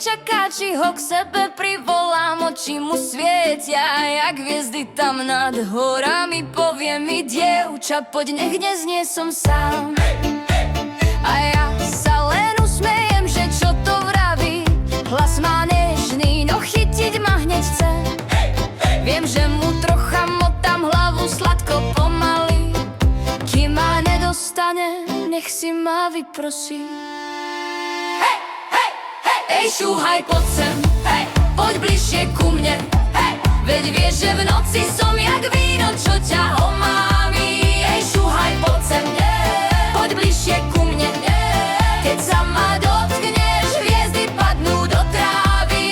čaká, či ho k sebe privolám. Oči mu svietia, jak hviezdy tam nad horami. Povie mi, dievča, poď, nech dnes nie som sám. A ja sa len usmejem, že čo to vraví. Hlas má nežný, no chytiť ma hneď chce. Viem, že mu trocha motám hlavu sladko pomaly. Kým ma nedostane, nech si ma vyprosí. Hej, hej, hej, ej, šúhaj, poď sem, hej, poď bližšie ku mne, hej, veď vieš, že v noci som jak víno, čo ťa omámi. Ej, šúhaj, poď sem, poď bližšie ku mne, keď sa ma dotkneš, hviezdy padnú do trávy.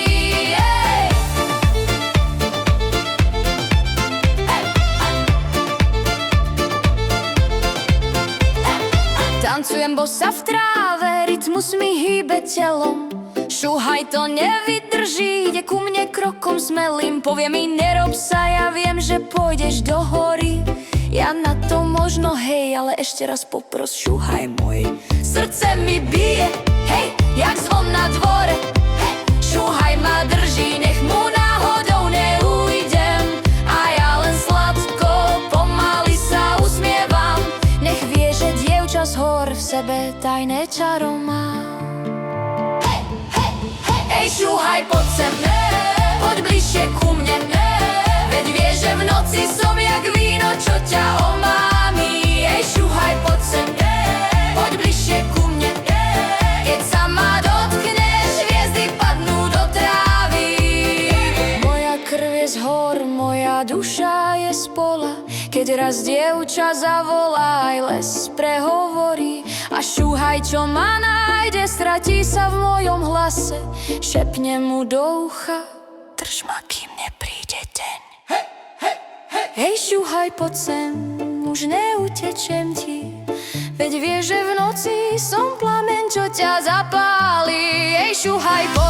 Tancujem bosa v tráve, rytmus mi hýbe telom. Šúhaj, to nevydrží, ide ku mne krokom smelým. Povie mi, nerob sa, ja viem, že pôjdeš do hory. Ja na to možno, hej, ale ešte raz popros, šúhaj môj. Srdce mi bije, hej, jak zvon na dvore. Hej, šúhaj ma drží, nech mu náhodou neujdem. A ja len sladko, pomaly sa usmievam. Nech vie, že dievča z hor v sebe tajné čaro má. Hej, hej, hej, ej, šúhaj, poď sem, poď bližšie ku mne, veď vieš, že v noci som jak víno, čo ťa omámi. Ej, šúhaj, poď sem, poď bližšie ku mne, keď sa ma dotkneš, hviezdy padnú do trávy. Moja krv je z hor, moja duša je z pola. Keď raz dievča zavolá, aj les prehovorí. A šúhaj, čo ma nájde, stratí sa v mojom hlase. Šepne mu do ucha, drž ma, kým nepríde deň. Hej, šúhaj, poď sem, už neutečem ti. Veď vieš, že v noci som plameň, čo ťa zapáli. Hej, šúhaj, poď